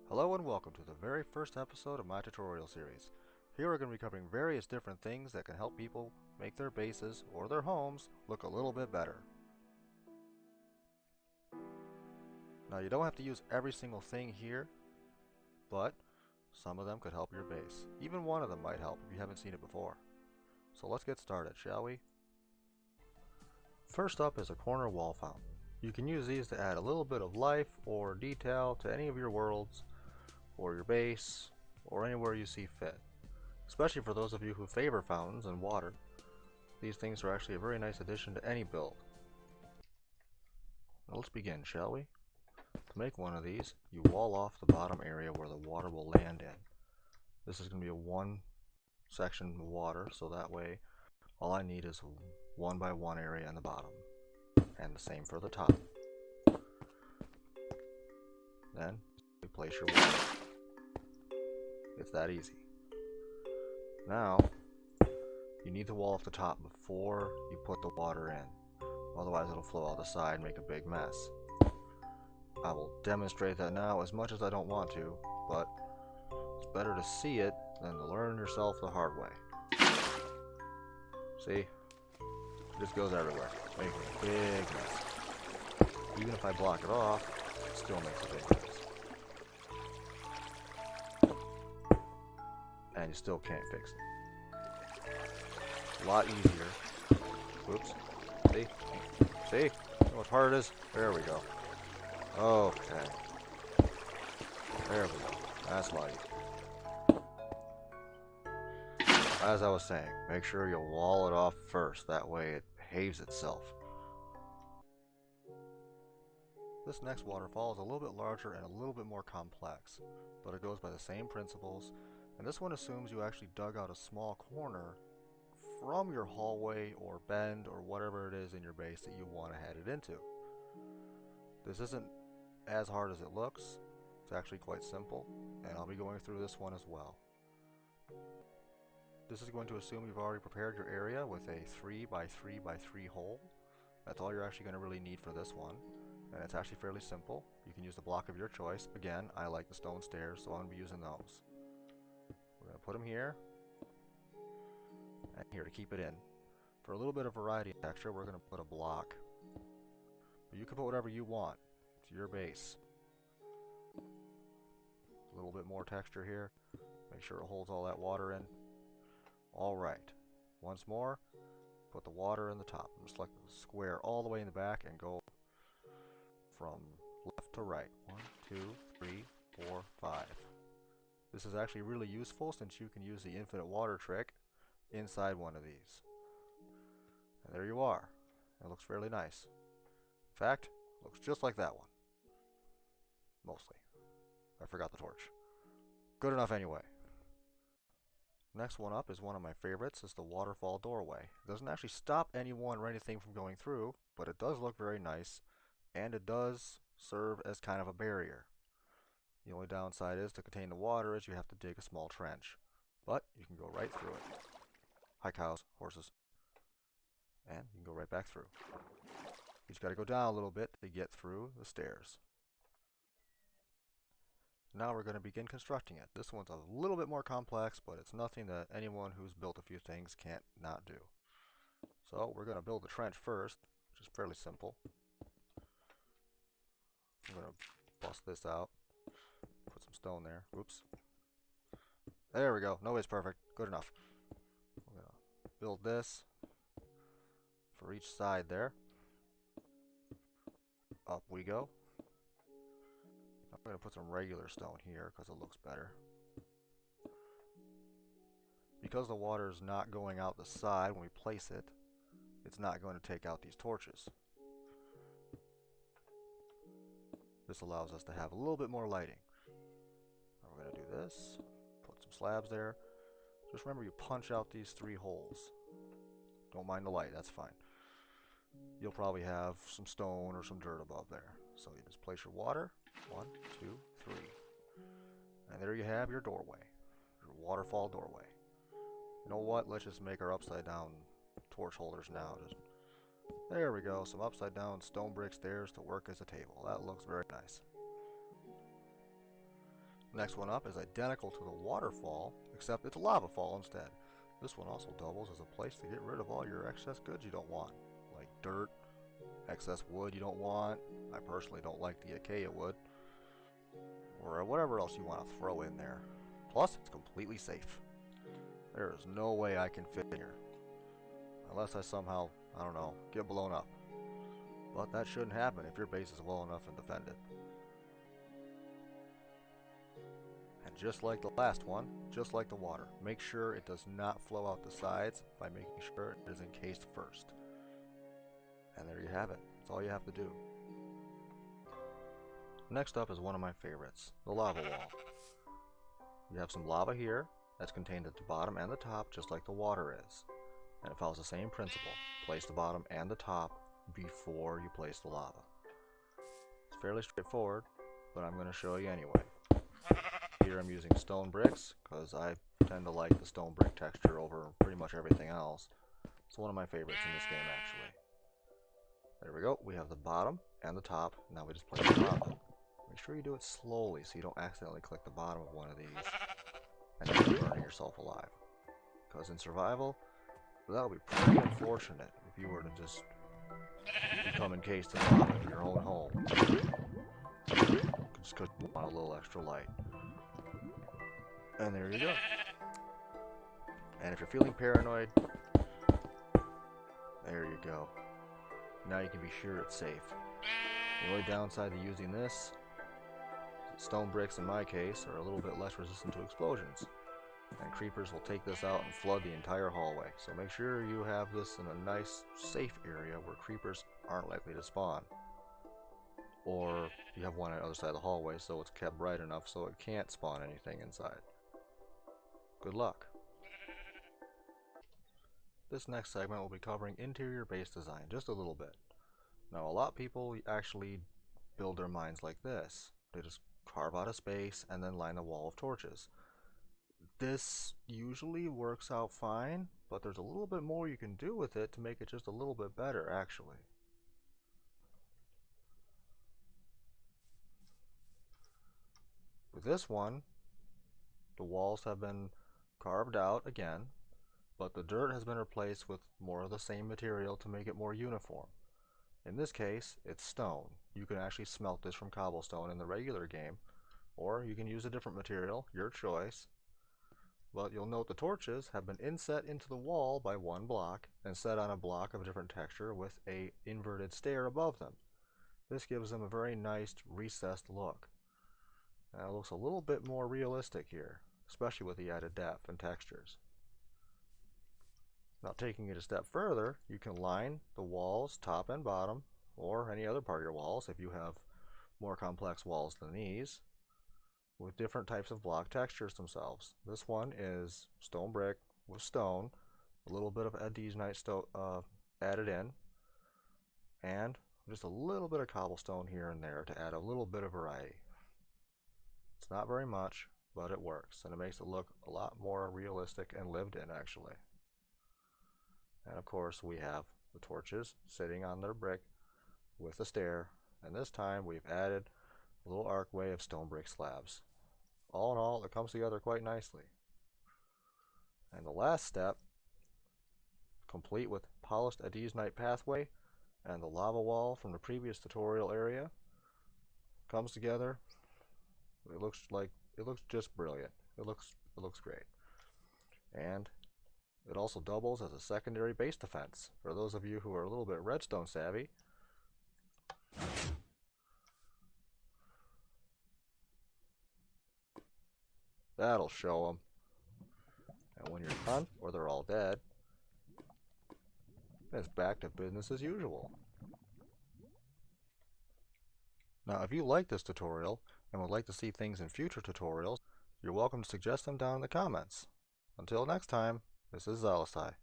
Hello and welcome to the very first episode of my tutorial series. Here we're going to be covering various different things that can help people make their bases or their homes look a little bit better. Now you don't have to use every single thing here, but some of them could help your base. Even one of them might help if you haven't seen it before. So let's get started, shall we? First up is a corner wall fountain. You can use these to add a little bit of life or detail to any of your worlds, or your base, or anywhere you see fit. Especially for those of you who favor fountains and water, these things are actually a very nice addition to any build. Now let's begin, shall we? To make one of these, you wall off the bottom area where the water will land in. This is going to be a one section of water, so that way all I need is a 1 by 1 area in the bottom, and the same for the top. Then you place your water. It's that easy. Now, you need to wall off the top before you put the water in. Otherwise it'll flow out the side and make a big mess. I will demonstrate that now as much as I don't want to, but it's better to see it than to learn yourself the hard way. See? It just goes everywhere, making a big mess. Even if I block it off, it still makes a big mess. And you still can't fix it. A lot easier. Whoops. See? See? You know what hard it is? There we go. Okay. There we go. That's a lot easier. As I was saying, make sure you wall it off first. That way it behaves itself. This next waterfall is a little bit larger and a little bit more complex, but it goes by the same principles. And this one assumes you actually dug out a small corner from your hallway or bend or whatever it is in your base that you want to head it into. This isn't as hard as it looks. It's actually quite simple, and I'll be going through this one as well. This is going to assume you've already prepared your area with a 3 by 3 by 3 hole. That's all you're actually going to really need for this one, and it's actually fairly simple. You can use the block of your choice. Again, I like the stone stairs, so I'm going to be using those. We're going to put them here, and here to keep it in. For a little bit of variety and texture, we're going to put a block. But you can put whatever you want. It's your base. A little bit more texture here. Make sure it holds all that water in. Alright. Once more, put the water in the top. I'm select the square all the way in the back and go from left to right. 1, 2, 3, 4, 5. This is actually really useful since you can use the infinite water trick inside one of these. And there you are. It looks fairly nice. In fact, it looks just like that one. Mostly. I forgot the torch. Good enough anyway. Next one up is one of my favorites. It's the waterfall doorway. It doesn't actually stop anyone or anything from going through, but it does look very nice, and it does serve as kind of a barrier. The only downside is to contain the water is you have to dig a small trench, but you can go right through it. Hi cows, horses, and you can go right back through. You just got to go down a little bit to get through the stairs. Now we're going to begin constructing it. This one's a little bit more complex, but it's nothing that anyone who's built a few things can't not do. So we're going to build the trench first, which is fairly simple. I'm going to bust this out, put some stone there. Oops. There we go. Nobody's perfect. Good enough. We're going to build this for each side there. Up we go. I'm going to put some regular stone here because it looks better. Because the water is not going out the side when we place it, it's not going to take out these torches. This allows us to have a little bit more lighting. Now we're going to do this, put some slabs there. Just remember you punch out these 3 holes. Don't mind the light, that's fine. You'll probably have some stone or some dirt above there. So you just place your water. 1, 2, 3. And there you have your doorway. Your waterfall doorway. You know what? Let's just make our upside down torch holders now. There we go. Some upside down stone brick stairs to work as a table. That looks very nice. Next one up is identical to the waterfall, except it's a lava fall instead. This one also doubles as a place to get rid of all your excess goods you don't want, like dirt, excess wood you don't want. I personally don't like the acacia wood, or whatever else you want to throw in there. Plus, it's completely safe. There is no way I can fit here, unless I somehow, I don't know, get blown up. But that shouldn't happen if your base is well enough and defended. And just like the last one, just like the water, make sure it does not flow out the sides by making sure it is encased first. And there you have it. That's all you have to do. Next up is one of my favorites, the lava wall. You have some lava here that's contained at the bottom and the top, just like the water is. And it follows the same principle. Place the bottom and the top before you place the lava. It's fairly straightforward, but I'm going to show you anyway. Here I'm using stone bricks, because I tend to like the stone brick texture over pretty much everything else. It's one of my favorites in this game, actually. There we go. We have the bottom and the top. Now we just place the lava. Make sure you do it slowly so you don't accidentally click the bottom of one of these and end up burning yourself alive. Because in survival, that would be pretty unfortunate if you were to just become encased in lava in your own home. Just because you want a little extra light. And there you go. And if you're feeling paranoid, there you go. Now you can be sure it's safe. The only downside to using this, stone bricks in my case, are a little bit less resistant to explosions. And creepers will take this out and flood the entire hallway. So make sure you have this in a nice, safe area where creepers aren't likely to spawn. Or you have one on the other side of the hallway so it's kept bright enough so it can't spawn anything inside. Good luck. This next segment will be covering interior base design just a little bit. Now a lot of people actually build their mines like this. They just carve out a space and then line a wall of torches. This usually works out fine, but there's a little bit more you can do with it to make it just a little bit better actually. With this one, the walls have been carved out again, but the dirt has been replaced with more of the same material to make it more uniform. In this case, it's stone. You can actually smelt this from cobblestone in the regular game, or you can use a different material, your choice. But you'll note the torches have been inset into the wall by one block and set on a block of a different texture with a inverted stair above them. This gives them a very nice recessed look. Now it looks a little bit more realistic here, especially with the added depth and textures. Now taking it a step further, you can line the walls top and bottom, or any other part of your walls if you have more complex walls than these, with different types of block textures themselves. This one is stone brick with stone, a little bit of adhesite added in, and just a little bit of cobblestone here and there to add a little bit of variety. It's not very much, but it works, and it makes it look a lot more realistic and lived in actually. And of course we have the torches sitting on their brick with a stair, and this time we've added a little archway of stone brick slabs. All in all, it comes together quite nicely. And the last step, complete with polished adhesite pathway and the lava wall from the previous tutorial area, comes together. It looks just brilliant. It looks great. And it also doubles as a secondary base defense for those of you who are a little bit redstone savvy. That'll show them. And when you're done, or they're all dead, it's back to business as usual. Now, if you like this tutorial and would like to see things in future tutorials, you're welcome to suggest them down in the comments. Until next time, this is Zalausai.